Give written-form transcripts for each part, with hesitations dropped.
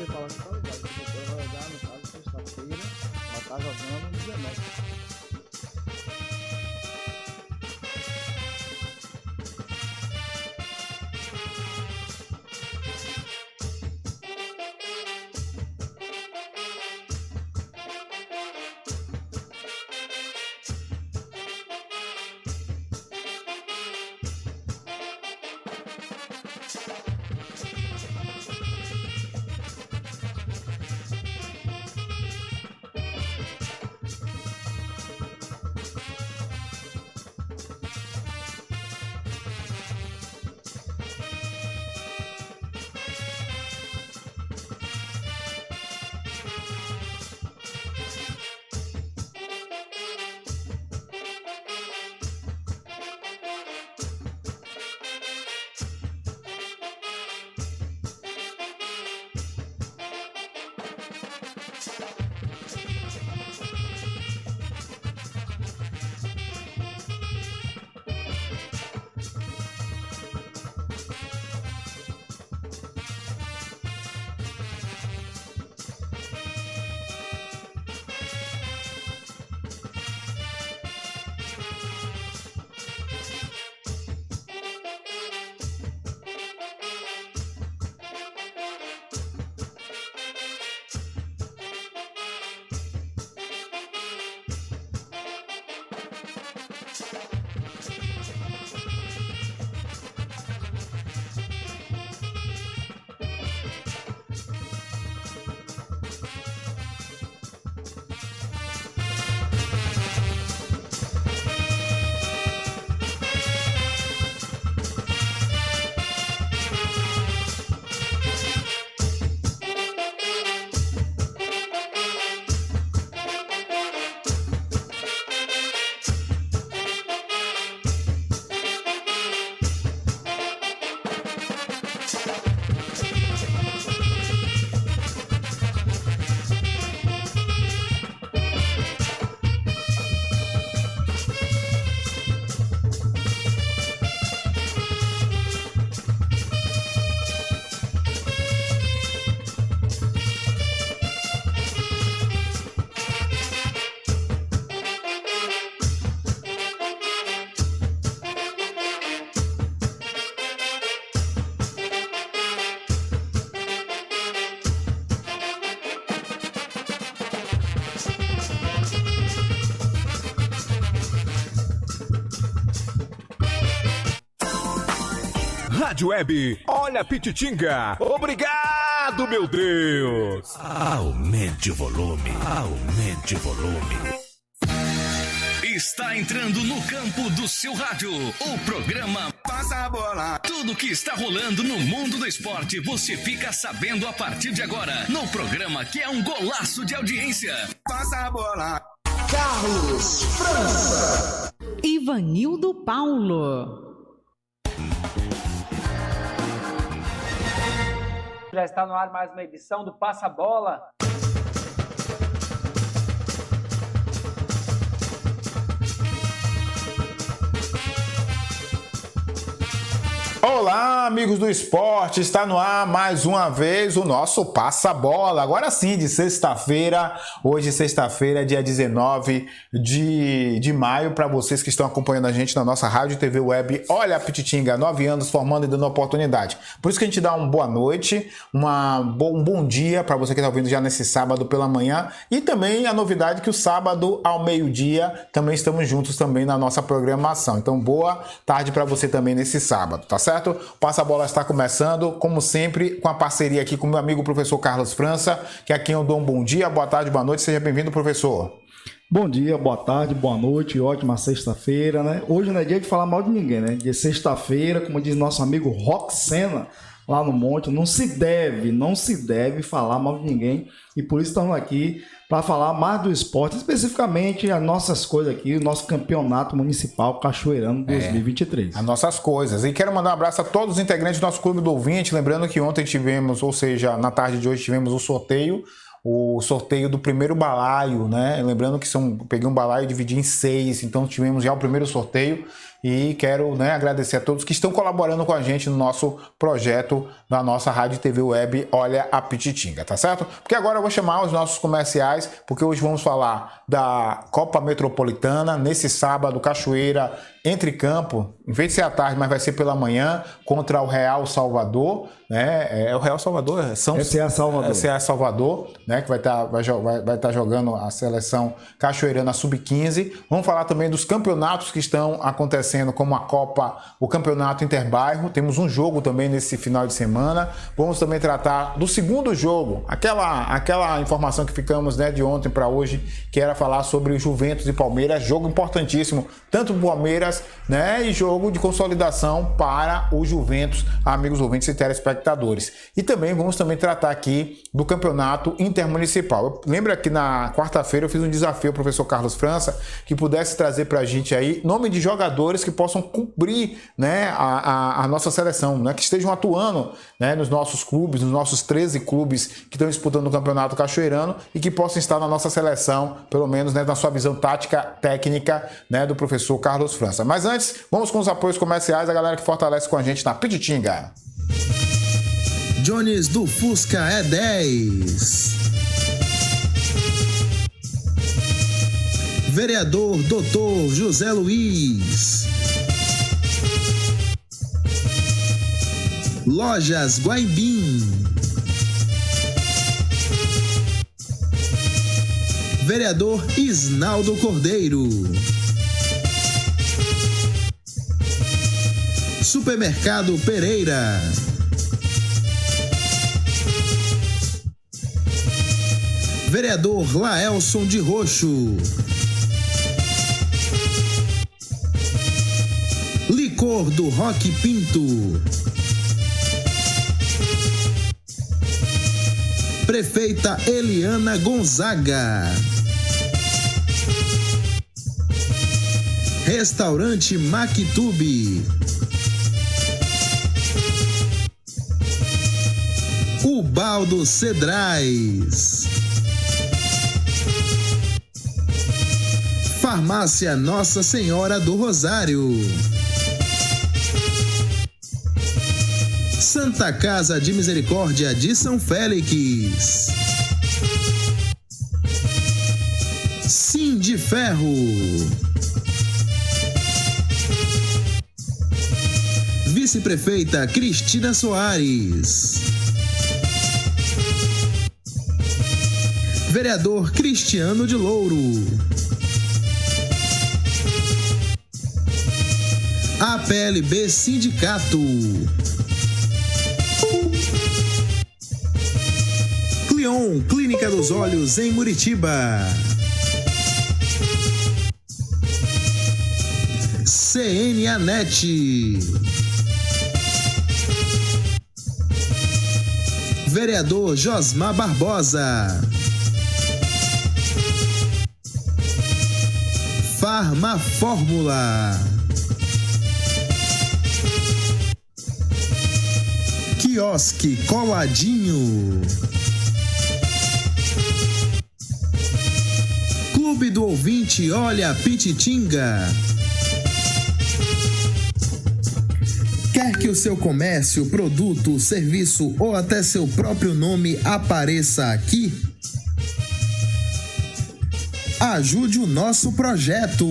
você fala que tá ligado, que depois vai jogar no caso sexta-feira, vai estar jogando 19. Rádio Web, olha a Pititinga. Obrigado, meu Deus. Aumente o volume. Aumente o volume. Está entrando no campo do seu rádio. O programa Passa a Bola. Tudo que está rolando no mundo do esporte, você fica sabendo a partir de agora. No programa que é um golaço de audiência. Passa a Bola. Carlos França. Ivanildo Paulo. Já está no ar mais uma edição do Passa Bola. Olá, amigos do esporte, está no ar mais uma vez o nosso Passa Bola, agora sim, de sexta-feira, hoje sexta-feira, dia 19 de maio, para vocês que estão acompanhando a gente na nossa rádio e TV web, olha a Pititinga, 9 anos formando e dando oportunidade. Por isso que a gente dá uma boa noite, um bom dia para você que está ouvindo já nesse sábado pela manhã, e também a novidade que o sábado ao meio-dia também estamos juntos também na nossa programação, então boa tarde para você também nesse sábado, tá certo? O Passa Bola está começando, como sempre, com a parceria aqui com o meu amigo professor Carlos França, que é a quem eu dou um bom dia, boa tarde, boa noite, seja bem-vindo, professor. Bom dia, boa tarde, boa noite, ótima sexta-feira, né? Hoje não é dia de falar mal de ninguém, né? Dia sexta-feira, como diz nosso amigo Rock Senna, lá no Monte, não se deve falar mal de ninguém, e por isso estamos aqui para falar mais do esporte, especificamente as nossas coisas aqui, o nosso campeonato municipal Cachoeirano 2023. As nossas coisas. E quero mandar um abraço a todos os integrantes do nosso clube do ouvinte, lembrando que ontem tivemos, ou seja, na tarde de hoje tivemos o sorteio do primeiro balaio, né? Lembrando que peguei um balaio e dividi em 6, então tivemos já o primeiro sorteio. e quero, né, agradecer a todos que estão colaborando com a gente no nosso projeto, na nossa Rádio TV Web Olha a Pititinga, tá certo? Porque agora eu vou chamar os nossos comerciais, porque hoje vamos falar da Copa Metropolitana, nesse sábado, Cachoeira entre campo, em vez de ser à tarde, mas vai ser pela manhã, contra o Real Salvador, né? É o Real Salvador? SA Salvador. SA Salvador, né? Que vai estar jogando a seleção cachoeirana Sub-15. Vamos falar também dos campeonatos que estão acontecendo, como a Copa, o Campeonato Interbairro. Temos um jogo também nesse final de semana. Vamos também tratar do segundo jogo, aquela informação que ficamos, né, de ontem para hoje, que era falar sobre o Juventus e Palmeiras, jogo importantíssimo, tanto o Palmeiras, né, e jogo de consolidação para o Juventus, amigos ouvintes e telespectadores. E também vamos tratar aqui do Campeonato Intermunicipal. Lembra que na quarta-feira eu fiz um desafio ao professor Carlos França, que pudesse trazer para a gente aí nome de jogadores que possam cumprir, né, a nossa seleção, né, que estejam atuando, né, nos nossos clubes, nos nossos 13 clubes que estão disputando o Campeonato Cachoeirano e que possam estar na nossa seleção, pelo menos, né, na sua visão tática, técnica, né, do professor Carlos França. Mas antes, vamos com os apoios comerciais, a galera que fortalece com a gente na Pititinga. Jones do Fusca é 10. Vereador Dr. José Luiz. Lojas Guaibim. Vereador Isnaldo Cordeiro. Supermercado Pereira. Vereador Laelson de Roxo. Licor do Roque Pinto. Prefeita Eliana Gonzaga. Restaurante Maquitube. Ubaldo Cedrais. Farmácia Nossa Senhora do Rosário. Santa Casa de Misericórdia de São Félix. Sim de Ferro. Vice-prefeita Cristina Soares. Vereador Cristiano de Louro. APLB Sindicato. Clion, Clínica dos Olhos em Muritiba. CNAnet. Vereador Josmar Barbosa. Farmafórmula. Quiosque Coladinho. Clube do Ouvinte Olha a Pititinga. Quer que o seu comércio, produto, serviço ou até seu próprio nome apareça aqui? Ajude o nosso projeto.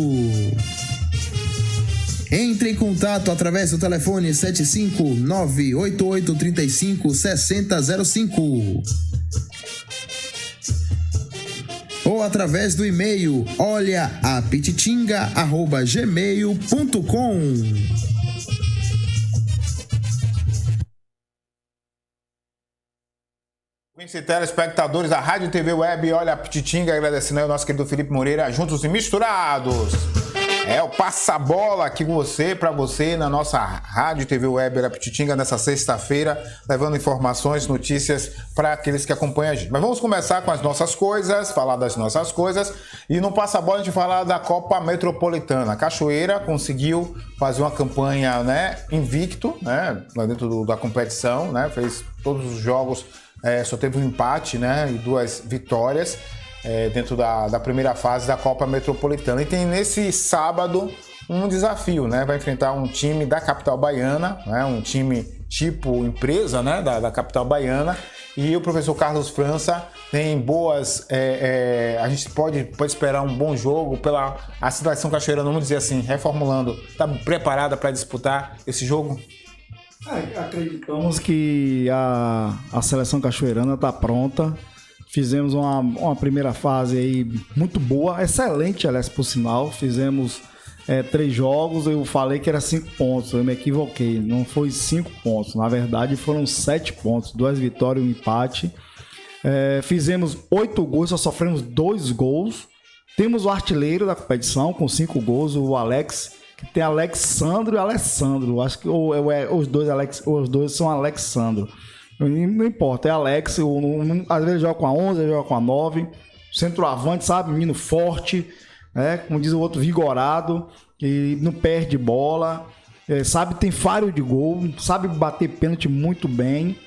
Entre em contato através do telefone 75988356005 ou através do e-mail olhaapititinga@gmail.com. Telespectadores da Rádio TV Web Olha a Pititinga, agradecendo aí o nosso querido Felipe Moreira, juntos e misturados. É o Passa-Bola aqui com você, para você, na nossa Rádio TV Web Olha a Pititinga, nessa sexta-feira, levando informações, notícias para aqueles que acompanham a gente. Mas vamos começar com as nossas coisas, falar das nossas coisas, e no Passa-Bola a gente fala da Copa Metropolitana. A Cachoeira conseguiu fazer uma campanha, né, invicto, né, lá dentro da competição, né, fez todos os jogos. Só teve um empate, né, e 2 vitórias dentro da primeira fase da Copa Metropolitana. E tem nesse sábado um desafio, né? Vai enfrentar um time da capital baiana, né? Um time tipo empresa, né? Da capital baiana. E o professor Carlos França tem boas... a gente pode esperar um bom jogo pela a seleção cachoeirana, vamos dizer assim, reformulando. Está preparada para disputar esse jogo? Acreditamos que a seleção cachoeirana está pronta. Fizemos uma primeira fase aí muito boa, excelente, aliás, por sinal. Fizemos 3 jogos, eu falei que era 5 pontos, eu me equivoquei. Não foi 5 pontos, na verdade foram 7 pontos, 2 vitórias e 1 empate. Fizemos 8 gols, só sofremos 2 gols. Temos o artilheiro da competição com 5 gols, o Alex, que tem Alexandro e Alessandro. Acho que os dois são Alexandro. Não importa, é Alex. Às vezes joga com a 11, às vezes joga com a 9. Centroavante, sabe? Menino forte, né? Como diz o outro, vigorado, que não perde bola, sabe, tem faro de gol, sabe bater pênalti muito bem.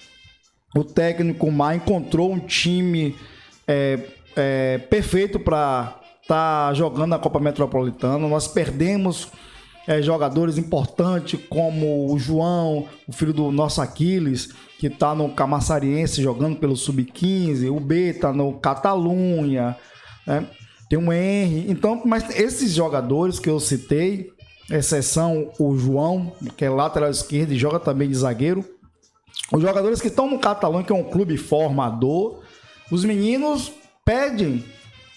O técnico Mar encontrou um time perfeito para estar jogando na Copa Metropolitana. Nós perdemos jogadores importantes como o João, o filho do nosso Aquiles, que está no Camaçariense jogando pelo Sub-15, o B está no Catalunha, né? Tem um Henry. Então, mas esses jogadores que eu citei, exceção o João, que é lateral esquerdo e joga também de zagueiro, os jogadores que estão no Catalunha, que é um clube formador, os meninos pedem.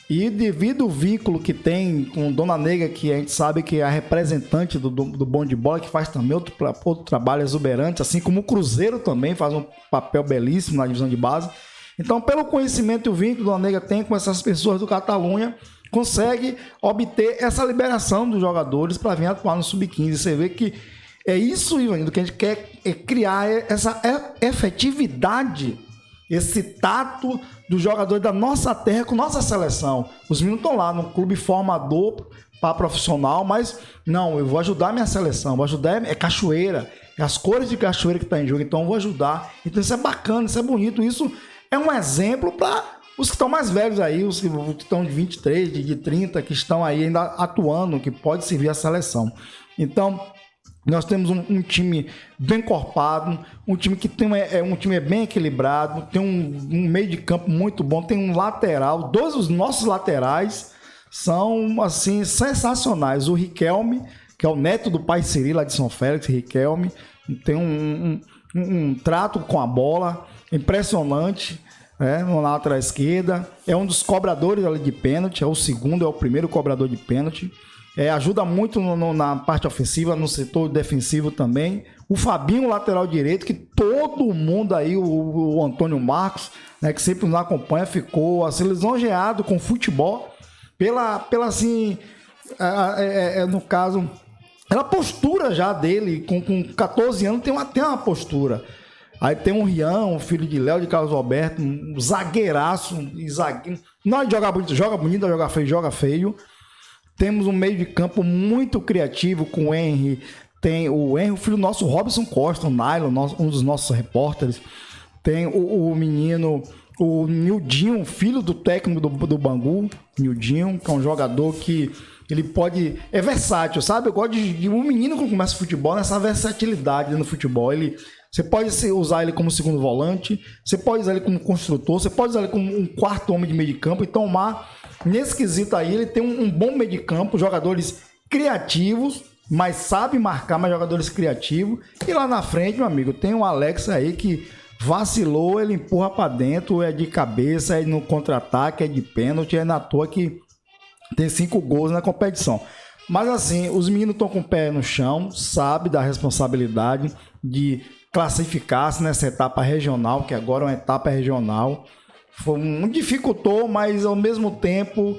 E devido ao vínculo que tem com Dona Negra, que a gente sabe que é a representante do bom de bola, que faz também outro trabalho exuberante, assim como o Cruzeiro também faz um papel belíssimo na divisão de base. Então, pelo conhecimento e o vínculo que Dona Negra tem com essas pessoas do Catalunha, consegue obter essa liberação dos jogadores para vir atuar no Sub-15. Você vê que é isso, Ivanildo, que a gente quer criar essa efetividade, esse tato dos jogadores da nossa terra com nossa seleção. Os meninos estão lá no clube formador para profissional, mas não, eu vou ajudar a minha seleção, vou ajudar, é cachoeira, é as cores de cachoeira que está em jogo, então eu vou ajudar. Então isso é bacana, isso é bonito, isso é um exemplo para os que estão mais velhos aí, os que estão de 23, de 30, que estão aí ainda atuando, que pode servir a seleção. Então, nós temos um time bem encorpado, um time que tem um time bem equilibrado, tem um meio de campo muito bom, tem um lateral, 2 dos nossos laterais são assim sensacionais. O Riquelme, que é o neto do pai Ciri lá de São Félix, Riquelme, tem um trato com a bola impressionante, no lateral esquerda, é um dos cobradores ali de pênalti, é o primeiro cobrador de pênalti. Ajuda muito na parte ofensiva, no setor defensivo também. O Fabinho, lateral direito, que todo mundo aí, o Antônio Marcos, né, que sempre nos acompanha, ficou assim, lisonjeado com o futebol, pela assim, no caso, pela postura já dele, com 14 anos, tem uma postura. Aí tem um Rian, um filho de Léo, de Carlos Alberto, um zagueiraço, não é jogar bonito, joga bonito, joga feio. Temos um meio de campo muito criativo com o Henry. Tem o Henry, o filho do nosso Robson Costa, o Nylon, um dos nossos repórteres. Tem o menino, o Nildinho, filho do técnico do Bangu, Nildinho, que é um jogador que ele pode... É versátil, sabe? Eu gosto de um menino que começa futebol, nessa versatilidade no futebol. Você pode usar ele como segundo volante, você pode usar ele como construtor, você pode usar ele como um quarto homem de meio de campo. Então, nesse quesito aí, ele tem um bom meio de campo, jogadores criativos, mas sabe marcar, mas jogadores criativos. E lá na frente, meu amigo, tem o Alex aí que vacilou, ele empurra pra dentro, é de cabeça, é no contra-ataque, é de pênalti, é na toa que tem 5 gols na competição. Mas assim, os meninos estão com o pé no chão, sabe da responsabilidade de classificar-se nessa etapa regional, que agora é uma etapa regional. Dificultou, mas ao mesmo tempo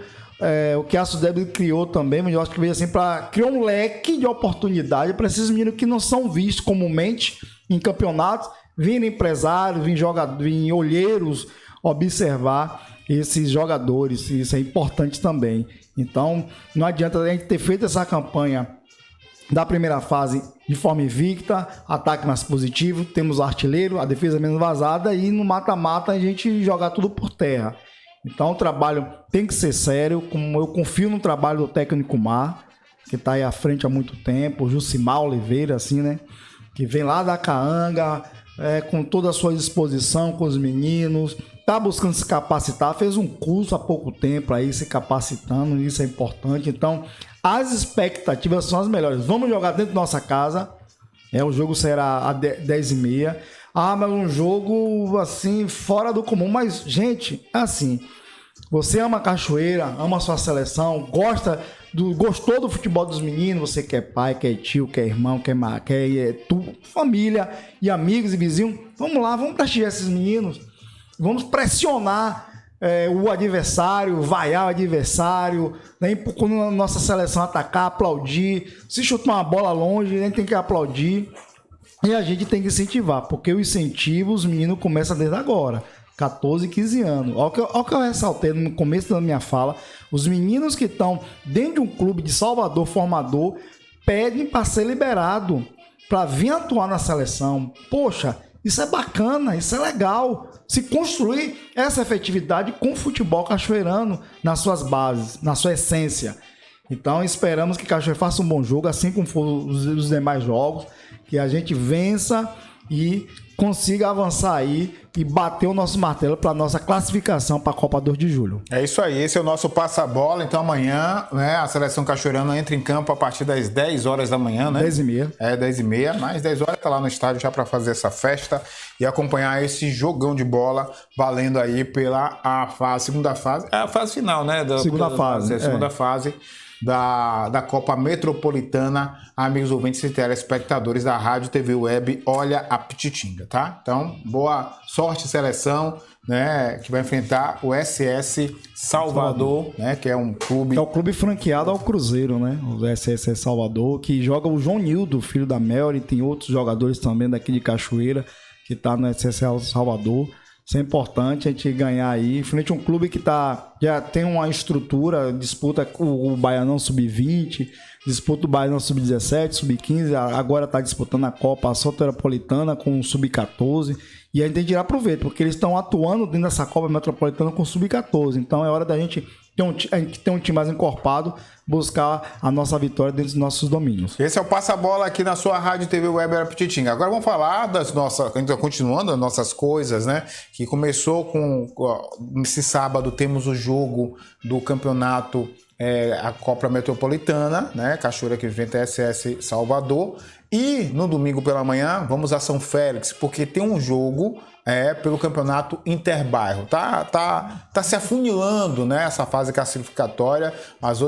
o que a SUDEB criou também, mas eu acho que veio assim para criar um leque de oportunidade para esses meninos que não são vistos comumente em campeonatos, virem empresários, virem olheiros observar esses jogadores. Isso é importante também. Então não adianta a gente ter feito essa campanha da primeira fase de forma invicta, ataque mais positivo, temos o artilheiro, a defesa menos vazada, e no mata-mata a gente jogar tudo por terra. Então o trabalho tem que ser sério, como eu confio no trabalho do técnico Mar, que tá aí à frente há muito tempo, o Jucimar Oliveira, assim, né? Que vem lá da Caanga, com toda a sua disposição com os meninos, tá buscando se capacitar, fez um curso há pouco tempo aí, se capacitando, isso é importante. Então, as expectativas são as melhores. Vamos jogar dentro da nossa casa, o jogo será às 10h30. Mas um jogo, assim, fora do comum. Mas, gente, assim, você ama a Cachoeira, ama a sua seleção, gostou do futebol dos meninos, você quer pai, quer tio, quer irmão, quer família e amigos e vizinhos, vamos lá, vamos prestigiar esses meninos, vamos pressionar o adversário, vaiar o adversário, né? Quando a nossa seleção atacar, aplaudir, se chutar uma bola longe, a gente tem que aplaudir e a gente tem que incentivar, porque o incentivo, os meninos começam desde agora. 14, 15 anos. Olha o que eu ressaltei no começo da minha fala. Os meninos que estão dentro de um clube de Salvador formador pedem para ser liberado, para vir atuar na seleção. Poxa, isso é bacana, isso é legal. Se construir essa efetividade com o futebol cachoeirano nas suas bases, na sua essência. Então esperamos que Cachoeira faça um bom jogo, assim como foram os demais jogos, que a gente vença e consiga avançar aí e bater o nosso martelo para nossa classificação para a Copa 2 de julho. É isso aí, esse é o nosso passa-bola. Então amanhã, né, a seleção cachoeirana entra em campo a partir das 10 horas da manhã, né? 10h30. 10h30, mas 10 horas tá lá no estádio já para fazer essa festa e acompanhar esse jogão de bola valendo aí pela segunda fase, a fase final, né? Segunda fase da Copa Metropolitana, amigos ouvintes e telespectadores da Rádio TV Web Olha a Pititinga, tá? Então, boa sorte, seleção, né, que vai enfrentar o SS Salvador, né, que é um clube... É o clube franqueado ao Cruzeiro, né? O SS Salvador, que joga o João Nildo, filho da Mel, e tem outros jogadores também daqui de Cachoeira, que tá no SS Salvador. Isso é importante a gente ganhar aí, frente a um clube que já tem uma estrutura, disputa o Baianão Sub-20, disputa o Baianão Sub-17, Sub-15, agora está disputando a Copa Soteropolitana com o Sub-14, e a gente tem que tirar proveito, porque eles estão atuando dentro dessa Copa Metropolitana com o Sub-14, então é hora da gente ter um time mais encorpado, buscar a nossa vitória dentro dos nossos domínios. Esse é o Passa-Bola aqui na sua Rádio TV Web Arapititinga. Agora vamos falar das nossas, continuando as nossas coisas, né? Que começou com esse sábado, temos o jogo do campeonato, a Copa Metropolitana, né? Cachoeira que enfrenta a SS Salvador. E no domingo pela manhã vamos a São Félix, porque tem um jogo pelo campeonato interbairro. Tá se afunilando, né, essa fase classificatória. Os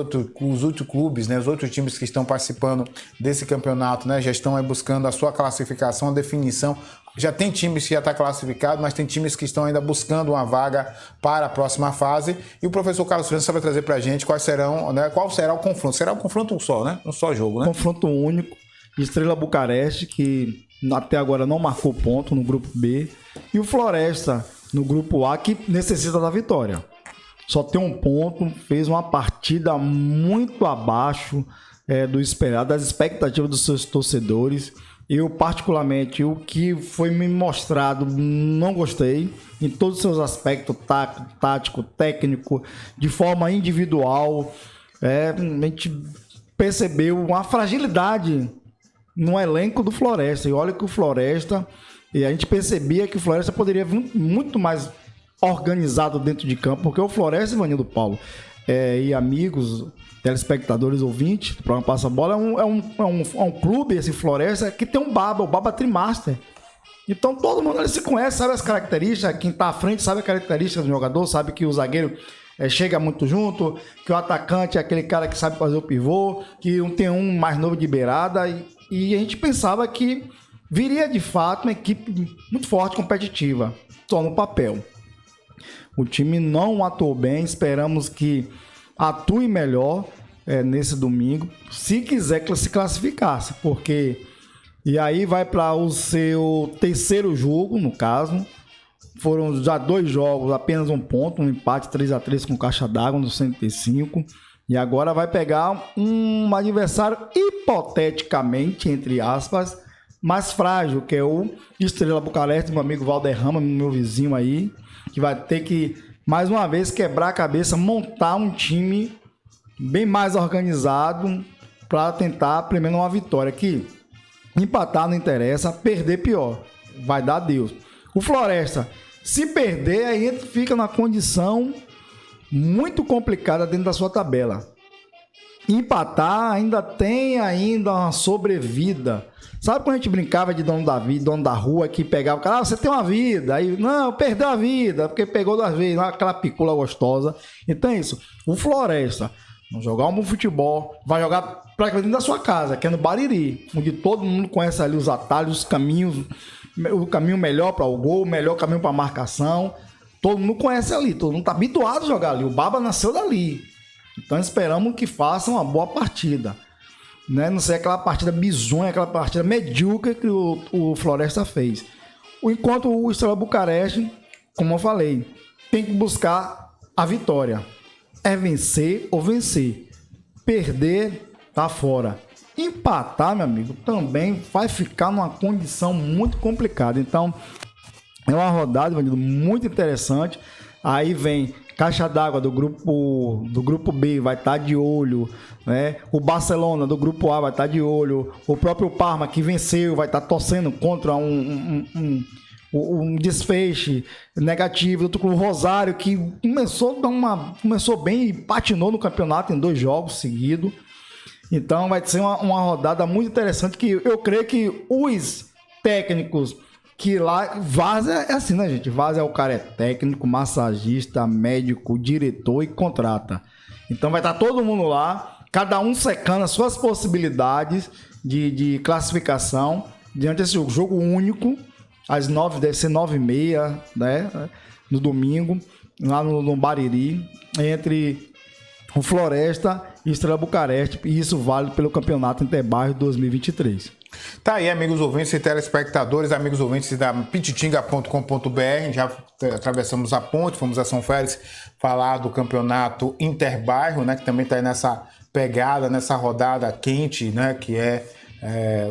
outros clubes, né, os outros times que estão participando desse campeonato, né, já estão aí buscando a sua classificação, a definição. Já tem times que já estão classificados, mas tem times que estão ainda buscando uma vaga para a próxima fase. E o professor Carlos França vai trazer para a gente qual será o confronto. Será um confronto só, né? Um só jogo, né? Confronto único. Estrela Bucareste, que até agora não marcou ponto no grupo B. E o Floresta, no grupo A, que necessita da vitória. Só tem um ponto, fez uma partida muito abaixo do esperado, das expectativas dos seus torcedores. Eu, particularmente, o que foi me mostrado, não gostei, em todos os seus aspectos, tático, técnico, de forma individual. A gente percebeu uma fragilidade no elenco do Floresta. E olha que o Floresta, e a gente percebia que o Floresta poderia vir muito mais organizado dentro de campo, porque o Floresta, Ivanildo Paulo, e amigos, telespectadores, ouvintes do programa Passa Bola, é um clube, esse Floresta, que tem o Baba Trimaster. Então todo mundo ali se conhece, sabe as características, quem tá à frente sabe as características do jogador, sabe que o zagueiro chega muito junto, que o atacante é aquele cara que sabe fazer o pivô, que tem um mais novo de beirada, e a gente pensava que viria de fato uma equipe muito forte, competitiva, só no papel. O time não atuou bem, esperamos que atue melhor nesse domingo, se quiser se classificar, porque... E aí vai para o seu terceiro jogo, no caso. Foram já 2 jogos, apenas um ponto, um empate 3-3 com Caixa d'Água no 105. E agora vai pegar um adversário hipoteticamente, entre aspas, mais frágil, que é o Estrela Bucareste, meu amigo Valderrama, meu vizinho aí, que vai ter que, mais uma vez, quebrar a cabeça, montar um time bem mais organizado, para tentar primeiro uma vitória que empatar não interessa, perder pior. Vai dar Deus. O Floresta, se perder, aí fica numa condição muito complicada dentro da sua tabela. Empatar ainda tem uma sobrevida. Sabe quando a gente brincava de dono da vida, dono da rua, que pegava o cara, você tem uma vida, aí, não, perdeu a vida, porque pegou 2 vezes, aquela picula gostosa. Então é isso. O Floresta vai jogar um bom futebol, vai jogar praticamente dentro da sua casa, que é no Bariri, onde todo mundo conhece ali os atalhos, os caminhos, o caminho melhor para o gol, o melhor caminho para a marcação. Todo mundo conhece ali, todo mundo está habituado a jogar ali. O Baba nasceu dali. Então esperamos que faça uma boa partida. Né? Não sei aquela partida bizonha, aquela partida medíocre que o Floresta fez. Enquanto o Estrela Bucareste, como eu falei, tem que buscar a vitória. É vencer ou vencer. Perder, tá fora. Empatar, meu amigo, também vai ficar numa condição muito complicada. Então, é uma rodada muito interessante. Aí vem Caixa d'Água do grupo B, vai estar de olho, né? O Barcelona do grupo A vai estar de olho. O próprio Parma, que venceu, vai estar torcendo contra um desfeche negativo. O Rosário, que começou bem e patinou no campeonato em 2 jogos seguidos. Então vai ser uma rodada muito interessante, que eu creio que os técnicos que lá, Vaz é assim, né, gente? Vaz é o cara, é técnico, massagista, médico, diretor e contrata. Então vai estar todo mundo lá, cada um secando as suas possibilidades de classificação diante desse jogo único, às 9, deve ser 9h30, né? No domingo, lá no Bariri, entre o Floresta e Estrela Bucareste, e isso vale pelo Campeonato Interbairro 2023. Tá aí, amigos ouvintes e telespectadores, amigos ouvintes da pititinga.com.br. Já atravessamos a ponte, fomos a São Félix falar do Campeonato Interbairro, né, que também está aí nessa pegada, nessa rodada quente, né, que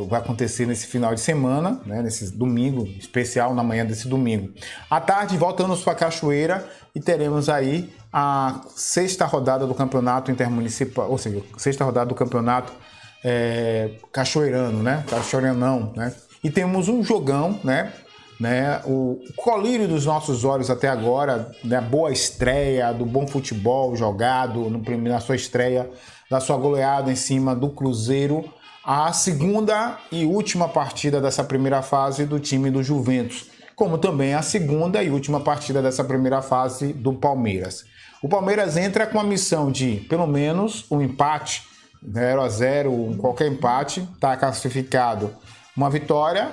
vai acontecer nesse final de semana, né, nesse domingo, especial na manhã desse domingo. À tarde, voltamos para Cachoeira e teremos aí a 6ª rodada do Campeonato Intermunicipal, ou seja, 6ª rodada do Campeonato Cachoeirano, né? Cachoeiranão, né? E temos um jogão, né? O colírio dos nossos olhos até agora, né? Boa estreia, do bom futebol jogado na sua estreia, da sua goleada em cima do Cruzeiro, a 2ª e última partida dessa primeira fase do time do Juventus, como também a 2ª e última partida dessa primeira fase do Palmeiras. O Palmeiras entra com a missão de, pelo menos, um empate, 0-0, qualquer empate, está classificado. Uma vitória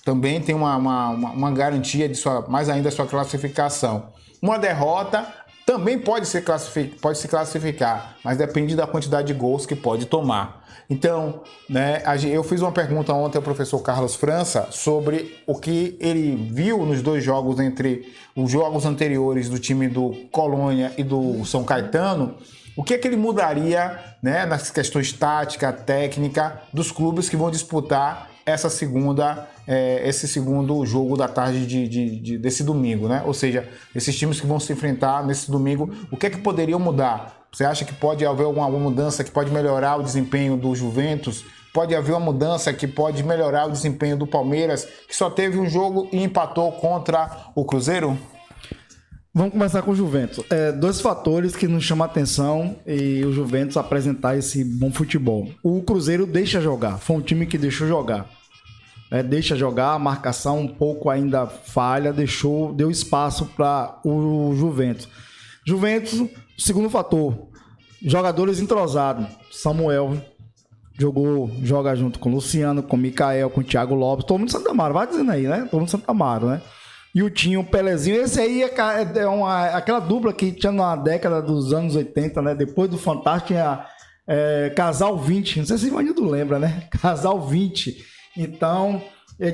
também tem uma garantia de mais ainda sua classificação. Uma derrota também pode se classificar, mas depende da quantidade de gols que pode tomar. Então, né, eu fiz uma pergunta ontem ao professor Carlos França sobre o que ele viu nos 2 jogos entre os jogos anteriores do time do Colônia e do São Caetano. O que é que ele mudaria, né, nas questões tática, técnica dos clubes que vão disputar esse segundo jogo da tarde desse domingo, né? Ou seja, esses times que vão se enfrentar nesse domingo, o que é que poderiam mudar? Você acha que pode haver alguma mudança que pode melhorar o desempenho do Juventus? Pode haver uma mudança que pode melhorar o desempenho do Palmeiras, que só teve um jogo e empatou contra o Cruzeiro? Vamos começar com o Juventus. 2 fatores que nos chamam a atenção e o Juventus apresentar esse bom futebol. O Cruzeiro deixa jogar, foi um time que deixou jogar. Deixa jogar, a marcação um pouco ainda falha, deu espaço para o Juventus. Juventus, segundo fator, jogadores entrosados. Samuel joga junto com o Luciano, com o Mikael, com o Thiago Lopes, todo mundo de Santa Amaro, vai dizendo aí, né? Todo mundo de Santa Amaro, né? E o Tinho, o Pelezinho, esse aí é aquela dupla que tinha na década dos anos 80, né? Depois do Fantástico tinha Casal 20, não sei se o Ivanildo lembra, né? Casal 20. Então,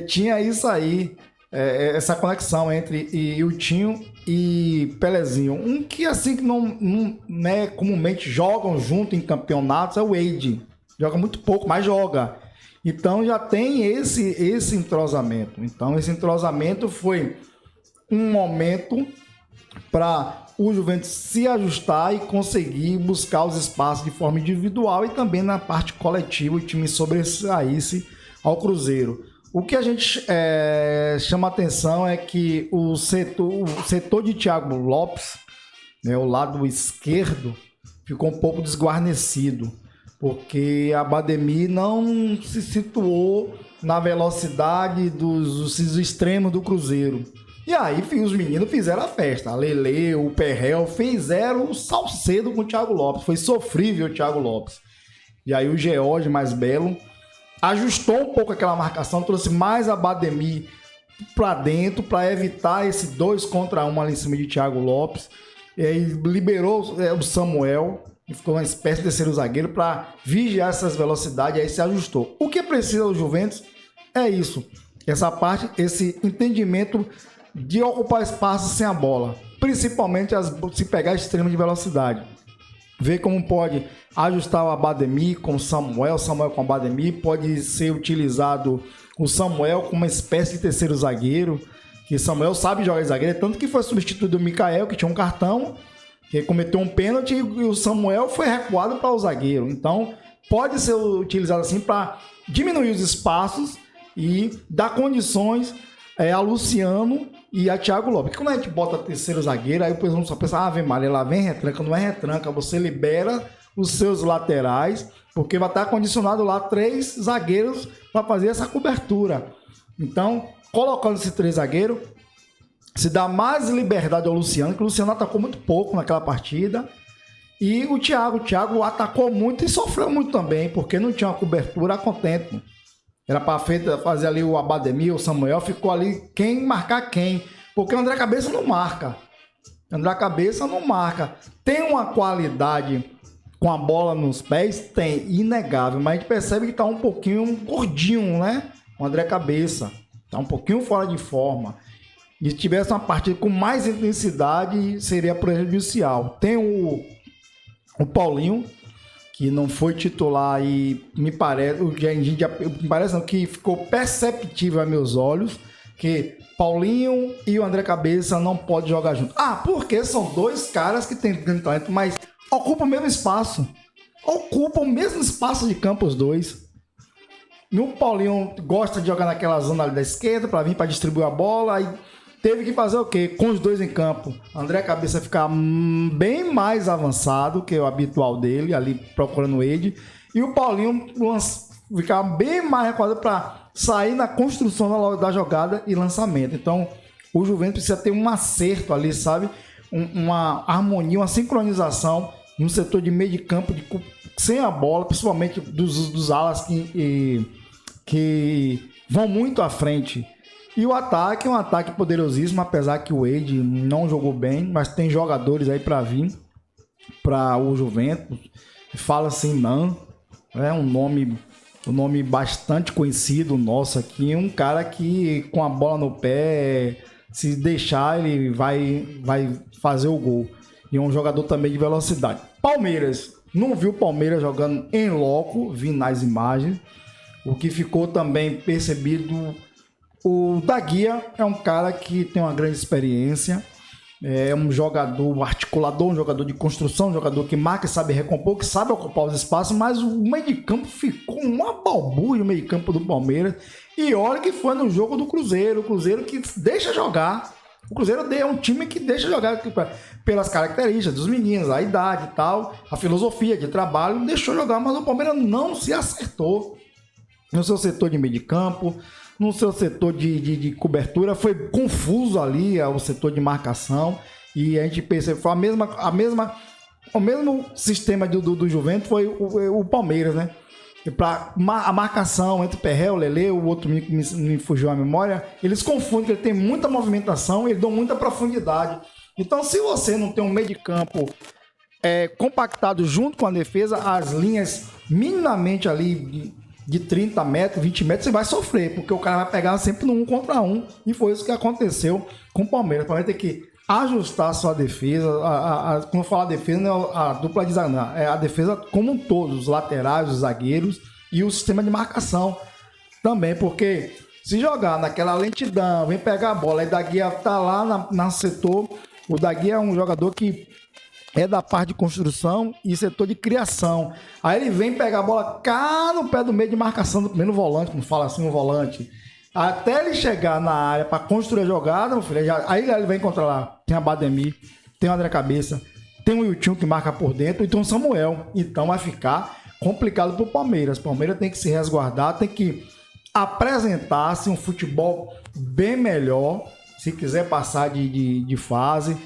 tinha isso aí, essa conexão entre o Tinho e Pelezinho. Um que assim que não né, comumente jogam junto em campeonatos é o Wade. Joga muito pouco, mas joga. Então já tem esse entrosamento. Então esse entrosamento foi um momento para o Juventus se ajustar e conseguir buscar os espaços de forma individual e também na parte coletiva o time sobressaísse ao Cruzeiro. O que a gente chama atenção é que o setor de Thiago Lopes, né, o lado esquerdo, ficou um pouco desguarnecido, porque a Bademir não se situou na velocidade dos extremos do Cruzeiro. E aí os meninos fizeram a festa. A Lele, o Perrel fizeram o salcedo com o Thiago Lopes. Foi sofrível o Thiago Lopes. E aí o George, mais belo, ajustou um pouco aquela marcação, trouxe mais a Bademir para dentro para evitar esse 2 contra 1 ali em cima de Thiago Lopes. E aí liberou o Samuel, que ficou uma espécie de terceiro zagueiro, para vigiar essas velocidades, e aí se ajustou. O que precisa do Juventus é isso. Essa parte, esse entendimento de ocupar espaço sem a bola, principalmente se pegar extremo de velocidade. Ver como pode ajustar o Bademir com o Samuel com o Bademir, pode ser utilizado o Samuel como uma espécie de terceiro zagueiro, que Samuel sabe jogar de zagueiro, tanto que foi substituído do Mikael, que tinha um cartão, que cometeu um pênalti, e o Samuel foi recuado para o zagueiro. Então, pode ser utilizado assim para diminuir os espaços e dar condições a Luciano e a Thiago Lopes. Porque quando a gente bota terceiro zagueiro, aí o pessoal só pensa, vem Maria, lá vem retranca. Não é retranca, você libera os seus laterais, porque vai estar condicionado lá 3 zagueiros para fazer essa cobertura. Então, colocando esses 3 zagueiros, se dá mais liberdade ao Luciano, que o Luciano atacou muito pouco naquela partida. E o Thiago atacou muito e sofreu muito também, porque não tinha uma cobertura a contento. Era para fazer ali o Bademir, o Samuel, ficou ali quem marcar quem. Porque o André Cabeça não marca. Tem uma qualidade com a bola nos pés? Tem, inegável. Mas a gente percebe que tá um pouquinho gordinho, né? O André Cabeça. Tá um pouquinho fora de forma. E se tivesse uma partida com mais intensidade, seria prejudicial. Tem o Paulinho, que não foi titular e me parece que ficou perceptível a meus olhos que Paulinho e o André Cabeça não podem jogar junto. Porque são 2 caras que têm talento, mas ocupam o mesmo espaço. Ocupam o mesmo espaço de campo os 2. O Paulinho gosta de jogar naquela zona ali da esquerda para vir para distribuir a bola e teve que fazer o quê? Com os 2 em campo. André Cabeça ficar bem mais avançado que o habitual dele, ali procurando o Ed. E o Paulinho ficar bem mais recuado para sair na construção da jogada e lançamento. Então, o Juventus precisa ter um acerto ali, sabe? Uma harmonia, uma sincronização no setor de meio de campo sem a bola, principalmente dos alas que vão muito à frente. E o ataque é um ataque poderosíssimo, apesar que o Wade não jogou bem, mas tem jogadores aí para vir para o Juventus. Fala-se Nan, é um nome bastante conhecido nosso aqui, um cara que com a bola no pé, se deixar, ele vai fazer o gol. E é um jogador também de velocidade. Palmeiras, não viu o Palmeiras jogando em loco, vi nas imagens. O que ficou também percebido... O Daguia é um cara que tem uma grande experiência, é um jogador articulador, um jogador de construção, um jogador que marca e sabe recompor, que sabe ocupar os espaços, mas o meio de campo ficou uma balbúrdia, o meio de campo do Palmeiras. E olha que foi no jogo do Cruzeiro, o Cruzeiro que deixa jogar. O Cruzeiro é um time que deixa jogar pelas características dos meninos, a idade e tal, a filosofia de trabalho, deixou jogar, mas o Palmeiras não se acertou no seu setor de meio de campo, no seu setor de cobertura, foi confuso ali o setor de marcação, e a gente percebeu, foi o mesmo sistema do Juventus foi o Palmeiras, né? Para a marcação entre Perrel, Lele, o outro me fugiu a memória, eles confundem que ele tem muita movimentação e ele dá muita profundidade. Então, se você não tem um meio de campo compactado junto com a defesa, as linhas minimamente ali de 30 metros, 20 metros, você vai sofrer, porque o cara vai pegar sempre no 1 contra 1, e foi isso que aconteceu com o Palmeiras. O Palmeiras tem que ajustar a sua defesa, quando eu falo defesa, não é a dupla de zagueiro, é a defesa como um todo, os laterais, os zagueiros e o sistema de marcação também, porque se jogar naquela lentidão, vem pegar a bola, e da guia tá lá no setor O Dagui é um jogador que é da parte de construção e setor de criação. Aí ele vem pegar a bola cá no pé do meio de marcação do primeiro volante, como fala assim, o volante. Até ele chegar na área para construir a jogada, meu filho, aí ele vai encontrar lá. Tem a Bademir, tem o André Cabeça, tem o Wiltinho que marca por dentro e tem o Samuel. Então vai ficar complicado pro Palmeiras. O Palmeiras tem que se resguardar, tem que apresentar-se um futebol bem melhor, se quiser passar de fase.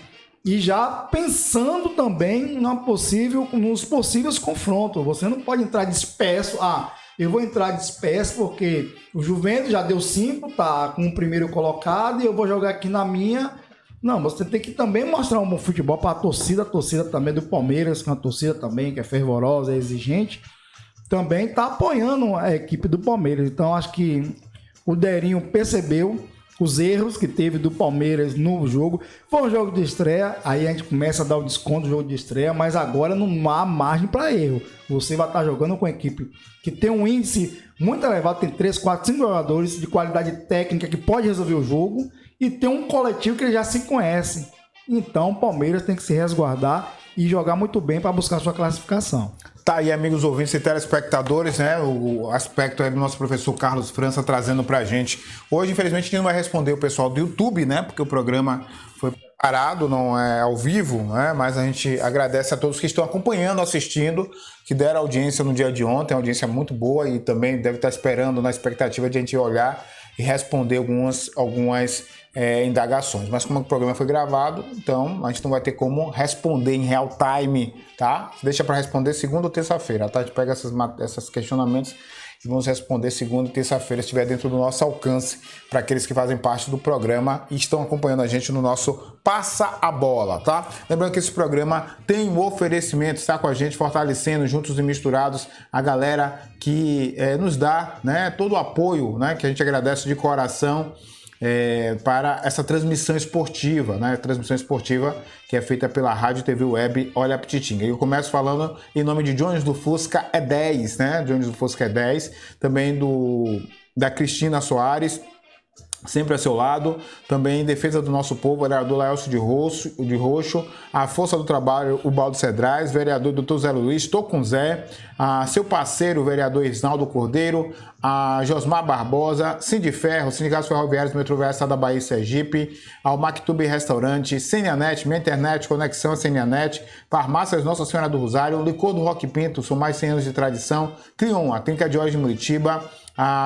E já pensando também nos possíveis confrontos. Você não pode entrar disperso. Eu vou entrar disperso porque o Juventus já deu 5, tá com o primeiro colocado e eu vou jogar aqui na minha. Não, você tem que também mostrar um bom futebol para a torcida também do Palmeiras, que é uma torcida também que é fervorosa, é exigente, também tá apoiando a equipe do Palmeiras. Então acho que o Derinho percebeu os erros que teve do Palmeiras no jogo. Foi um jogo de estreia, aí a gente começa a dar o desconto do jogo de estreia, mas agora não há margem para erro. Você vai estar jogando com a equipe que tem um índice muito elevado, tem 3, 4, 5 jogadores de qualidade técnica que pode resolver o jogo e tem um coletivo que já se conhece. Então o Palmeiras tem que se resguardar e jogar muito bem para buscar sua classificação. Tá aí, amigos ouvintes e telespectadores, né? O aspecto aí do nosso professor Carlos França trazendo pra gente. Hoje, infelizmente, a gente não vai responder o pessoal do YouTube, né? Porque o programa foi preparado, não é ao vivo, né? Mas a gente agradece a todos que estão acompanhando, assistindo, que deram audiência no dia de ontem, audiência muito boa e também deve estar esperando na expectativa de a gente olhar e responder algumas indagações. Mas como o programa foi gravado, então a gente não vai ter como responder em real time, tá? Deixa para responder segunda ou terça-feira, tá? A gente pega esses questionamentos e vamos responder segunda e terça-feira, se estiver dentro do nosso alcance, para aqueles que fazem parte do programa e estão acompanhando a gente no nosso Passa a Bola, tá? Lembrando que esse programa tem um oferecimento, está com a gente fortalecendo juntos e misturados a galera que nos dá, né, todo o apoio, né, que a gente agradece de coração para essa transmissão esportiva, né? Transmissão esportiva que é feita pela Rádio e TV Web Olha a Pititinga. Eu começo falando em nome de Jones do Fusca é 10, né? Jones do Fusca é 10, também da Cristina Soares, sempre a seu lado, também em defesa do nosso povo, vereador Laelcio de Roxo, a Força do Trabalho, o Baldo Cedrais, vereador Dr. Zé Luiz, estou com Zé, seu parceiro, o vereador Isnaldo Cordeiro, a Josmar Barbosa, Cindy Ferro, Sindicatos Ferroviários Metroviários da Bahia e Sergipe, ao Mactube Restaurante, Senianet, Minha Internet, Conexão Senianet, Farmácias Nossa Senhora do Rosário, Licor do Roque Pinto, são mais 100 anos de tradição, Crion, a Clínica de Olhos de Muritiba,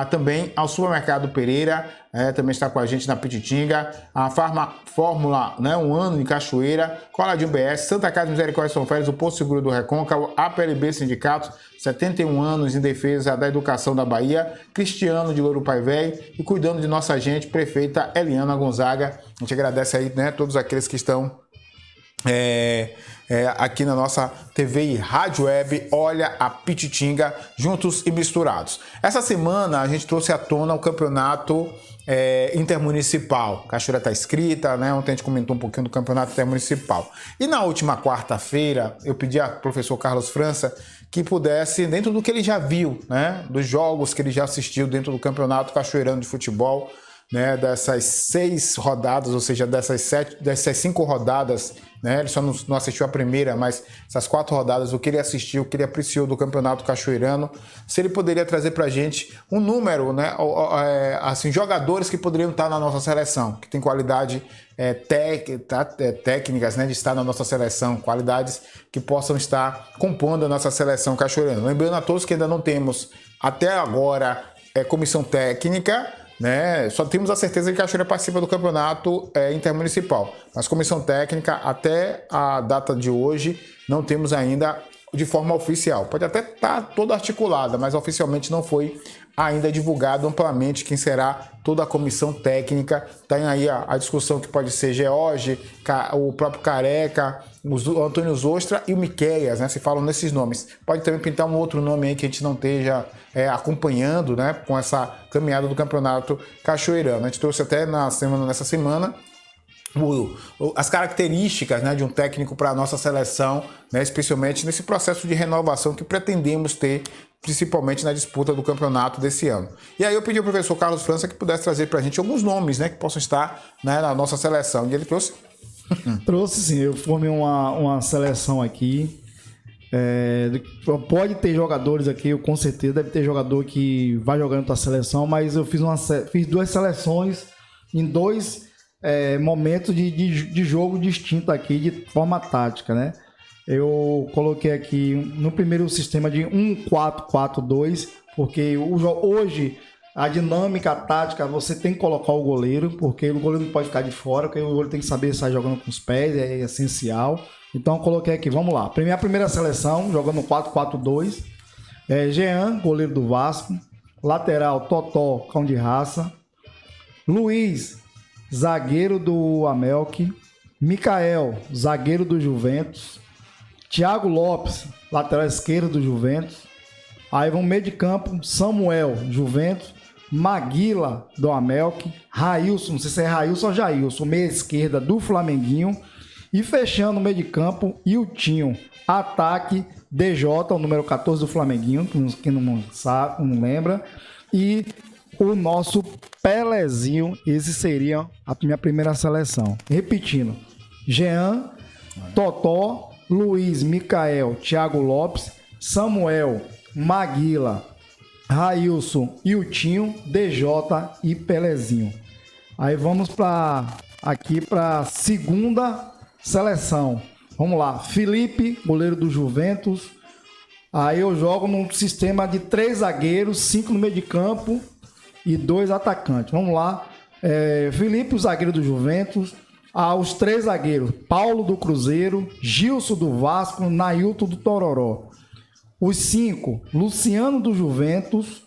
também ao Supermercado Pereira, também está com a gente na Pititinga, a Fórmula, né, 1 ano em Cachoeira, Coladinho BS, Santa Casa Misericórdia São Félix, o Posto Seguro do Recôncavo, APLB Sindicatos, 71 anos em defesa da educação da Bahia, Cristiano de Louro Pai Velho e cuidando de nossa gente, prefeita Eliana Gonzaga. A gente agradece aí, né, todos aqueles que estão aqui na nossa TV e Rádio Web Olha a Pititinga, juntos e misturados. Essa semana a gente trouxe à tona o campeonato intermunicipal. A Cachoeira está inscrita, né? Ontem a gente comentou um pouquinho do campeonato intermunicipal. E na última quarta-feira eu pedi ao professor Carlos França que pudesse, dentro do que ele já viu, né, dos jogos que ele já assistiu dentro do campeonato cachoeirano de futebol, né, dessas 6 rodadas, ou seja, dessas 5 rodadas, né, ele só não assistiu a primeira, mas essas 4 rodadas, o que ele assistiu, o que ele apreciou do campeonato cachoeirano, se ele poderia trazer pra gente um número, né, assim, jogadores que poderiam estar na nossa seleção, que tem qualidade técnicas, né, de estar na nossa seleção, qualidades que possam estar compondo a nossa seleção cachoeirana. Lembrando a todos que ainda não temos, até agora, comissão técnica, né? Só temos a certeza que a Cachoeira participa do campeonato intermunicipal, mas comissão técnica até a data de hoje não temos ainda de forma oficial. Pode até estar toda articulada, mas oficialmente não foi ainda divulgado amplamente quem será toda a comissão técnica. Tem aí a discussão que pode ser George, o próprio Careca, o Antônio Zostra e o Miqueias, né? Se falam nesses nomes. Pode também pintar um outro nome aí que a gente não esteja acompanhando, né, com essa caminhada do campeonato cachoeirano. A gente trouxe até nessa semana as características, né, de um técnico para a nossa seleção, né, especialmente nesse processo de renovação que pretendemos ter, principalmente na disputa do campeonato desse ano. E aí eu pedi ao professor Carlos França que pudesse trazer para a gente alguns nomes, né, que possam estar, né, na nossa seleção. E ele trouxe Trouxe sim, eu formei uma seleção aqui. Pode ter jogadores aqui, com certeza deve ter jogador que vai jogando tua seleção, mas eu fiz 2 seleções em 2 momentos de jogo distinto aqui, de forma tática, né? Eu coloquei aqui no primeiro sistema de 1-4-4-2, porque hoje a dinâmica tática você tem que colocar o goleiro, porque o goleiro não pode ficar de fora, porque o goleiro tem que saber sair jogando com os pés, é essencial. Então eu coloquei aqui, vamos lá. A primeira seleção, jogando 4-4-2. Jean, goleiro do Vasco. Lateral, Totó, cão de raça. Luiz, zagueiro do Amelk. Micael, zagueiro do Juventus. Thiago Lopes, lateral esquerdo do Juventus. Aí vamos meio de campo, Samuel, Juventus. Maguila, do Amelk. Railson, não sei se é Railson ou Jailson, meia esquerda do Flamenguinho. E fechando o meio de campo, Iltinho. Ataque, DJ, o número 14 do Flamenguinho, quem não sabe, não lembra. E o nosso Pelezinho, esse seria a minha primeira seleção. Repetindo, Jean, Totó, Luiz, Micael, Thiago Lopes, Samuel, Maguila, Railson, Iltinho, DJ e Pelezinho. Aí vamos aqui para segunda seleção. Vamos lá. Felipe, goleiro do Juventus. Aí eu jogo num sistema de 3 zagueiros, 5 no meio de campo e 2 atacantes. Vamos lá. Felipe, o zagueiro do Juventus. Os 3 zagueiros. Paulo do Cruzeiro, Gilson do Vasco, Nailton do Tororó. Os 5, Luciano do Juventus.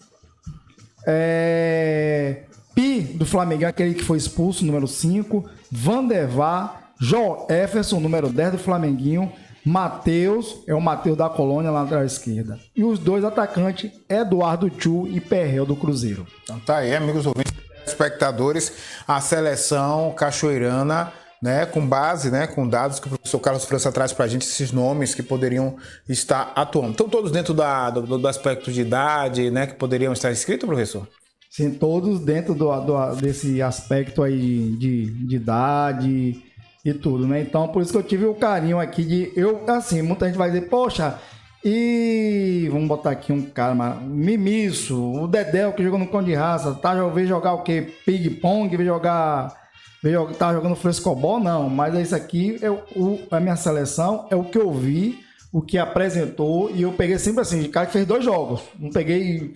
Pi do Flamengo, aquele que foi expulso, número 5. Vandervar. João Jefferson, número 10 do Flamenguinho. Matheus, o Matheus da Colônia, lateral esquerda. E os 2 atacantes, Eduardo Tchu e Perrel do Cruzeiro. Então tá aí, amigos ouvintes, espectadores, a seleção cachoeirana, né, com base, né, com dados que o professor Carlos França traz pra gente, esses nomes que poderiam estar atuando. Estão todos dentro do aspecto de idade, né, que poderiam estar inscritos, professor? Sim, todos dentro desse aspecto aí de idade e tudo, né? Então, por isso que eu tive o carinho aqui assim, muita gente vai dizer, poxa, vamos botar aqui um cara, Mimiço, o Dedéu que jogou no Cão de Raça, veio jogar o quê? Ping-pong, tá jogando frescobol? Não, mas isso aqui a minha seleção é o que eu vi, o que apresentou, e eu peguei sempre assim, de cara que fez 2 jogos, não peguei,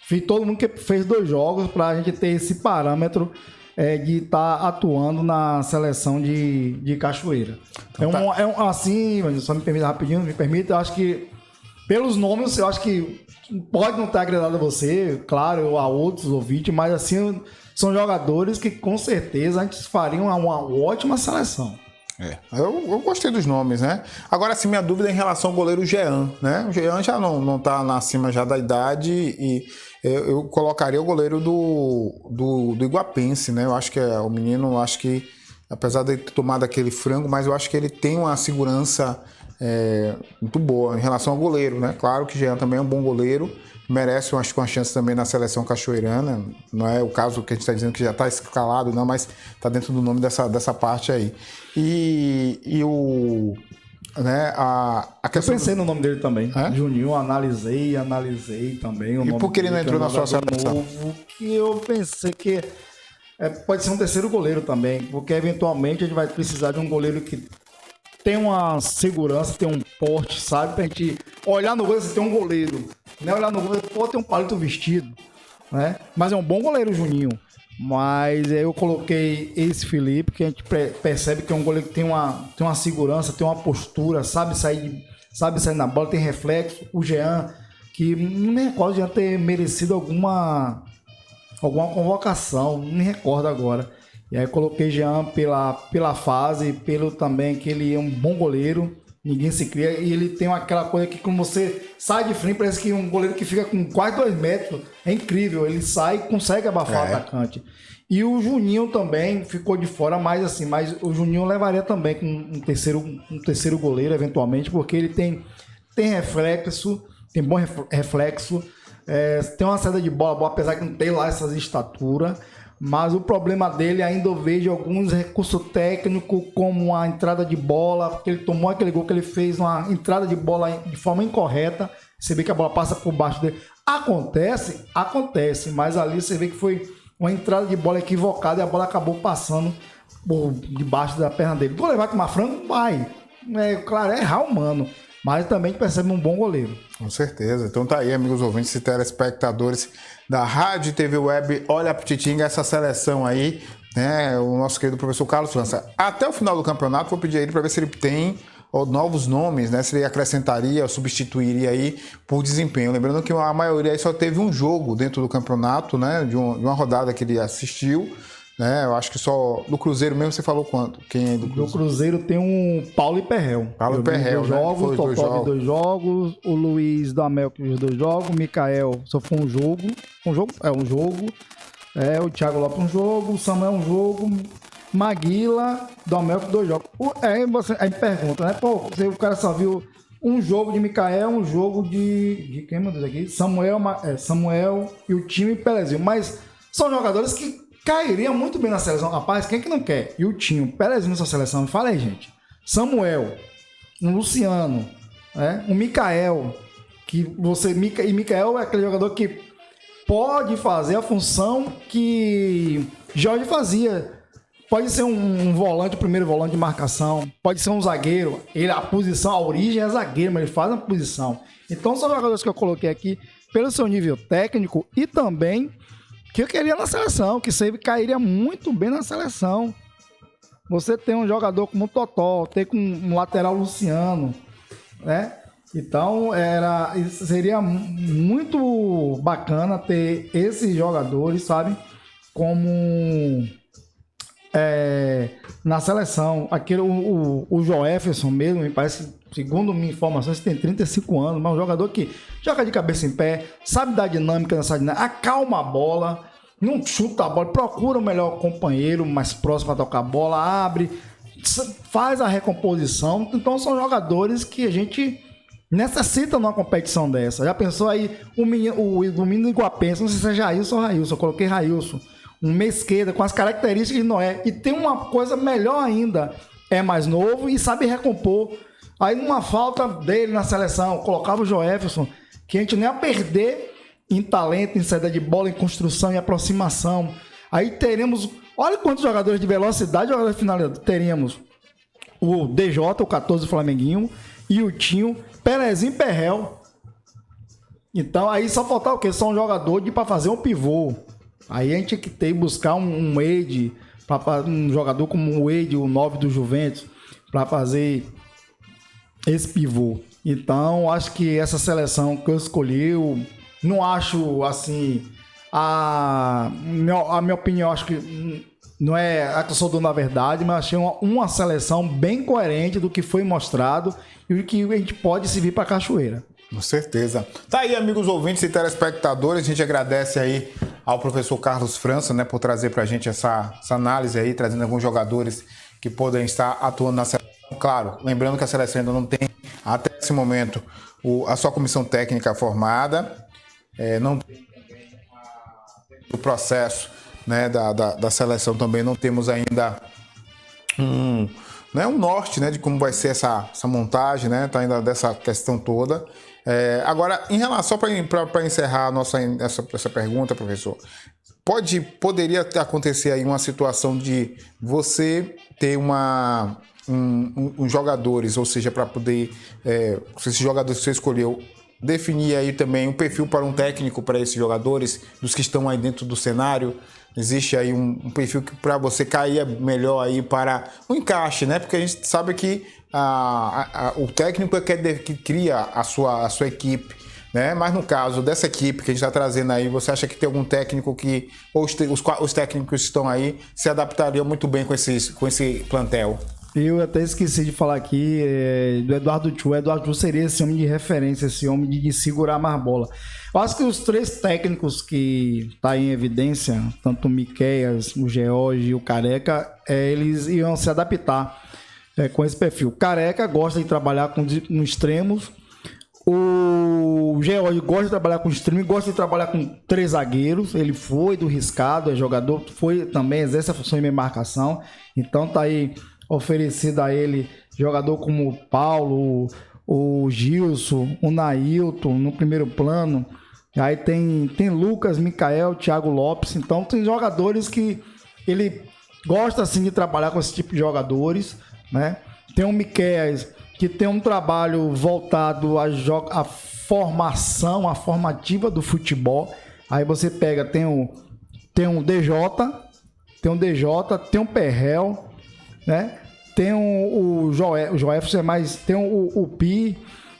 fiz todo mundo que fez 2 jogos pra gente ter esse parâmetro de estar atuando na seleção de Cachoeira. Então, assim, só me permita rapidinho, eu acho que pelos nomes, eu acho que pode não ter agradado a você, claro, a outros ouvintes, mas assim, são jogadores que com certeza antes fariam uma ótima seleção. Eu gostei dos nomes, né? Agora, assim, minha dúvida é em relação ao goleiro Jean, né? O Jean já não tá acima já da idade e eu colocaria o goleiro do Iguapense, né? Eu acho que o menino, acho que, apesar de ter tomado aquele frango, mas eu acho que ele tem uma segurança muito boa em relação ao goleiro, né? Claro que o Jean também é um bom goleiro, merece uma chance também na seleção cachoeirana, não é o caso que a gente está dizendo que já está escalado, não, mas está dentro do nome dessa parte aí. Né, eu pensei no nome dele também, Juninho, analisei também o nome. E por que ele não entrou na sua seleção? Novo, que eu pensei que pode ser um terceiro goleiro também, porque eventualmente a gente vai precisar de um goleiro que tem uma segurança, tem um porte, sabe? Pra gente olhar no gol, você tem um goleiro. Não é olhar no gol, pô, tem um palito vestido, né? Mas é um bom goleiro, o Juninho. Mas eu coloquei esse Felipe, que a gente percebe que é um goleiro que tem uma segurança, tem uma postura, sabe sair na bola, tem reflexo. O Jean, que não me recordo de já ter merecido alguma convocação, não me recordo agora. E aí coloquei Jean pela fase, pelo também que ele é um bom goleiro, ninguém se cria, e ele tem aquela coisa que quando você sai de frente, parece que um goleiro que fica com quase 2 metros, é incrível, ele sai e consegue abafar o atacante. E o Juninho também ficou de fora, mas o Juninho levaria também com um terceiro goleiro, eventualmente, porque ele tem reflexo, tem bom reflexo, tem uma saída de bola boa, apesar que não tem lá essas estaturas. Mas o problema dele ainda eu vejo alguns recursos técnicos, como a entrada de bola, porque ele tomou aquele gol que ele fez, uma entrada de bola de forma incorreta. Você vê que a bola passa por baixo dele. Acontece, mas ali você vê que foi uma entrada de bola equivocada e a bola acabou passando por debaixo da perna dele. Vou levar com uma frango? Vai. Claro, é errar humano, mas também percebe um bom goleiro. Com certeza. Então tá aí, amigos ouvintes e telespectadores da Rádio e TV Web. Olha a Pititinga, essa seleção aí, né? O nosso querido professor Carlos França. Até o final do campeonato, vou pedir a ele para ver se ele tem novos nomes, né? Se ele acrescentaria ou substituiria aí por desempenho. Lembrando que a maioria aí só teve um jogo dentro do campeonato, né? De uma rodada que ele assistiu. Né? Eu acho que só do Cruzeiro mesmo você falou quanto? Quem é do Cruzeiro? Do Cruzeiro tem um Paulo e Perrel. Paulo e Perrel, dois jogos, né? Totó de 2 jogos, o Luiz da Mel que os 2 jogos, o Mikael só foi um jogo. Um jogo? O Thiago Lopes um jogo, o Samuel um jogo, Maguila, Domel com 2 jogos. Aí pergunta, né? Pô, o cara só viu um jogo de Mikael, um jogo de quem, meu Deus, aqui? Samuel e o time Pelezinho. Mas são jogadores que cairia muito bem na seleção. Rapaz, quem que não quer? E o Tinho, Pelezinho nessa seleção. Fala aí, gente. Samuel, o Luciano, né? O Mikael. E Mikael é aquele jogador que pode fazer a função que Jorge fazia. Pode ser um volante, o primeiro volante de marcação. Pode ser um zagueiro. A posição, a origem é zagueiro, mas ele faz uma posição. Então são jogadores que eu coloquei aqui pelo seu nível técnico e também que eu queria na seleção, que sempre cairia muito bem na seleção. Você tem um jogador como o Totó, tem com um lateral Luciano, né? Então, seria muito bacana ter esses jogadores, sabe? Como na seleção. O Joefferson mesmo, me parece, segundo minha informação, tem 35 anos, mas é um jogador que joga de cabeça em pé, sabe dar dinâmica nessa dinâmica, acalma a bola, não chuta a bola, procura o melhor companheiro mais próximo para tocar a bola, abre, faz a recomposição. Então são jogadores que a gente necessita numa competição dessa. Já pensou aí o menino Iguapense, não sei se é Jailson ou Railson, eu coloquei Railson, um meia esquerda com as características de Noé. E tem uma coisa melhor ainda, é mais novo e sabe recompor. Aí numa falta dele na seleção, colocava o Joefferson, que a gente nem ia perder em talento, em saída de bola, em construção, em aproximação. Aí teremos, olha quantos jogadores de velocidade, jogadores de finalidade. Teríamos o DJ, o 14 Flamenguinho, e o Tinho, Pelezinho, Perrel. Então aí só faltar o quê? Só um jogador para fazer um pivô. Aí a gente tinha que ter buscar um Wade, um jogador como o Wade, o 9 do Juventus, para fazer esse pivô. Então, acho que essa seleção que eu escolhi, eu não acho assim. A minha opinião, acho que não é a que eu sou dono da verdade, mas achei uma seleção bem coerente do que foi mostrado e o que a gente pode servir para a Cachoeira. Com certeza. Tá aí, amigos ouvintes e telespectadores, a gente agradece aí ao professor Carlos França, né, por trazer pra gente essa análise aí, trazendo alguns jogadores que podem estar atuando na seleção. Claro, lembrando que a seleção ainda não tem, até esse momento, a sua comissão técnica formada, não tem o processo, né, da seleção também, não temos ainda um norte, né, de como vai ser essa montagem, né, tá ainda dessa questão toda. Agora, em relação, para encerrar essa pergunta, professor, poderia acontecer aí uma situação de você ter jogadores, ou seja, para poder, esses jogadores que você escolheu, definir aí também um perfil para um técnico para esses jogadores, dos que estão aí dentro do cenário. Existe aí um perfil que para você cair melhor aí para o encaixe, né? Porque a gente sabe que o técnico é que cria a sua equipe, né? Mas no caso dessa equipe que a gente está trazendo aí, você acha que tem algum técnico que, ou os técnicos que estão aí, se adaptariam muito bem com esse plantel? Eu até esqueci de falar aqui do Eduardo Chu. O Eduardo Chu seria esse homem de referência, esse homem de segurar mais bola. Eu acho que os 3 técnicos que tá em evidência, tanto o Miqueias, o George e o Careca, eles iam se adaptar com esse perfil. O Careca gosta de trabalhar com extremos. O O George gosta de trabalhar com streaming, gosta de trabalhar com 3 zagueiros. Ele foi do riscado, é jogador, foi também, exerce a função de marcação. Então tá aí oferecido a ele jogador como o Paulo, o Gilson, o Nailton no primeiro plano. Aí tem Lucas, Micael, Thiago Lopes. Então tem jogadores que ele gosta assim de trabalhar com esse tipo de jogadores, né? Tem o Miquéias, que tem um trabalho voltado à formação, à formativa do futebol. Aí você pega, tem um DJ, tem um Perrel, né? Tem o Joefferson, mais tem o Pi,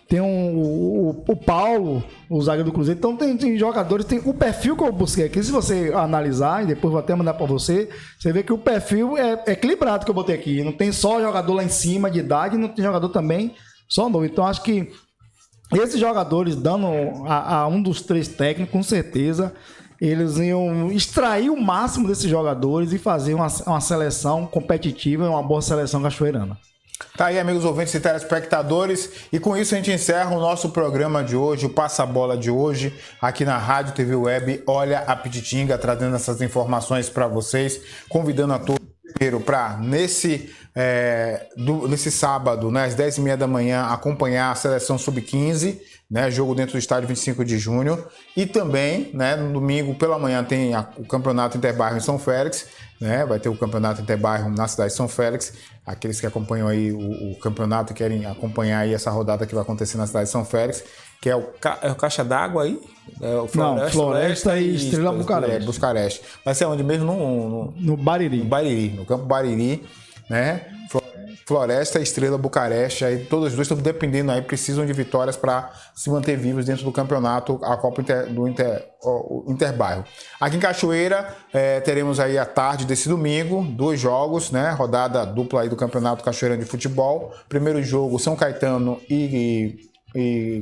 tem o Paulo, o zagueiro do Cruzeiro. Então tem jogadores, tem o perfil que eu busquei aqui. Se você analisar, e depois vou até mandar para você vê que o perfil é equilibrado que eu botei aqui. Não tem só jogador lá em cima de idade, não tem jogador também só novo. Então acho que esses jogadores, dando a um dos 3 técnicos, com certeza eles iam extrair o máximo desses jogadores e fazer uma seleção competitiva, uma boa seleção cachoeirana. Tá aí, amigos ouvintes e telespectadores, e com isso a gente encerra o nosso programa de hoje, o Passa-Bola de hoje, aqui na Rádio TV Web Olha a Pititinga, trazendo essas informações para vocês, convidando a todos para nesse sábado, né, às 10h30 da manhã, acompanhar a seleção Sub-15, né, jogo dentro do estádio 25 de junho, e também, né, no domingo pela manhã tem o campeonato Interbairro em São Félix, né, vai ter o campeonato Interbairro na cidade de São Félix. Aqueles que acompanham aí o campeonato e querem acompanhar aí essa rodada que vai acontecer na cidade de São Félix, que é o Caixa d'Água aí? Floresta e Estrela Bucareste. Bucareste. Vai ser onde mesmo? No Bariri. No Campo Bariri, né? Floresta e Estrela Bucareste, aí todos os dois estão dependendo aí, precisam de vitórias para se manter vivos dentro do campeonato, a Copa Interbairro. Aqui em Cachoeira, teremos aí a tarde desse domingo, 2 jogos, né? Rodada dupla aí do Campeonato Cachoeirano de Futebol. Primeiro jogo, São Caetano e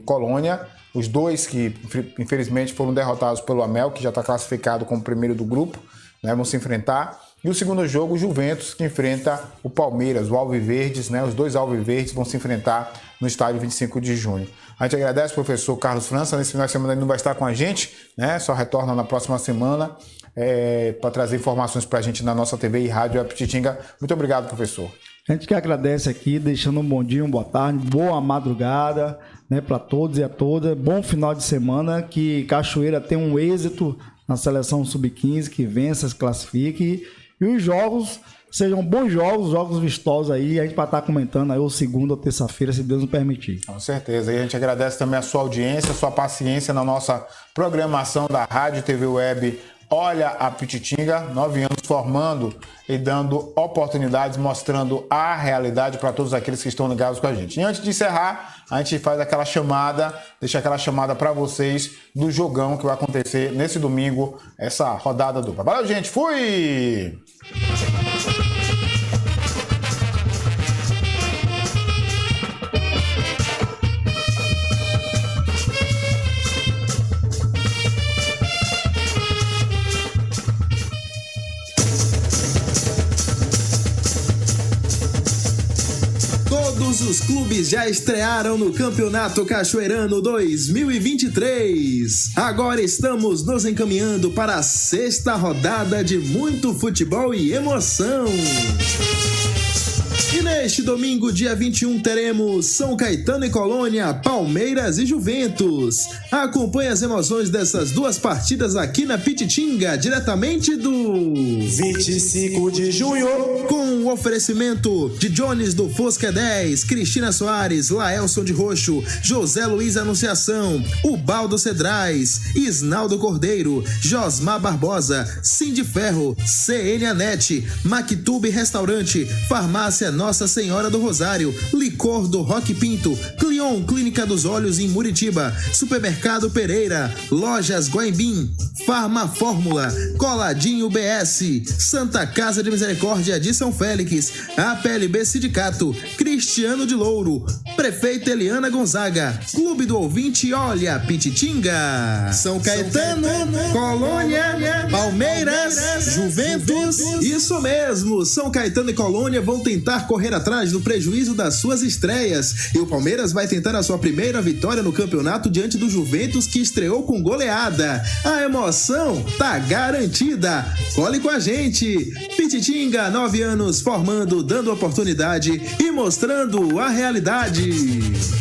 Colônia. Os dois que, infelizmente, foram derrotados pelo Amel, que já está classificado como primeiro do grupo, né? Vão se enfrentar. E o segundo jogo, o Juventus, que enfrenta o Palmeiras, o Alviverdes, né? Os dois Alviverdes vão se enfrentar no estádio 25 de junho. A gente agradece ao professor Carlos França. Nesse final de semana ele não vai estar com a gente, né? Só retorna na próxima semana para trazer informações para a gente na nossa TV e Rádio Pititinga. Muito obrigado, professor. A gente que agradece aqui, deixando um bom dia, uma boa tarde, boa madrugada, né, para todos e a todas. Bom final de semana, que Cachoeira tenha um êxito na seleção Sub-15, que vença, se classifique. E os jogos sejam bons jogos vistosos aí. A gente vai estar comentando aí o segunda ou terça-feira, se Deus nos permitir. Com certeza. E a gente agradece também a sua audiência, a sua paciência na nossa programação da Rádio TV Web Olha a Pititinga. 9 anos formando e dando oportunidades, mostrando a realidade para todos aqueles que estão ligados com a gente. E antes de encerrar, a gente faz aquela chamada, deixa aquela chamada para vocês do jogão que vai acontecer nesse domingo, essa rodada dupla. Valeu, gente. Fui! Todos os clubes já estrearam no Campeonato Cachoeirano 2023. Agora estamos nos encaminhando para a 6ª rodada de muito futebol e emoção. E neste domingo, dia 21, teremos São Caetano e Colônia, Palmeiras e Juventus. Acompanhe as emoções dessas 2 partidas aqui na Pititinga, diretamente do 25 de junho. Com o oferecimento de Jones do Fosca 10, Cristina Soares, Laelson de Roxo, José Luiz Anunciação, Ubaldo Cedrais, Isnaldo Cordeiro, Josmar Barbosa, Cindy Ferro, CN Anete, Mactube Restaurante, Farmácia Nossa Senhora do Rosário, Licor do Roque Pinto, Clion Clínica dos Olhos em Muritiba, Supermercado Pereira, Lojas Guaimbim, Farma Fórmula, Coladinho BS, Santa Casa de Misericórdia de São Félix, APLB Sindicato, Cristiano de Louro, Prefeito Eliana Gonzaga, Clube do Ouvinte Olha Pititinga, São Caetano, Colônia, Palmeiras, Juventus. Isso mesmo, São Caetano e Colônia vão tentar correr atrás do prejuízo das suas estreias, e o Palmeiras vai tentar a sua primeira vitória no campeonato diante do Juventus, que estreou com goleada. A emoção tá garantida. Cole com a gente. Pititinga, 9 anos formando, dando oportunidade e mostrando a realidade.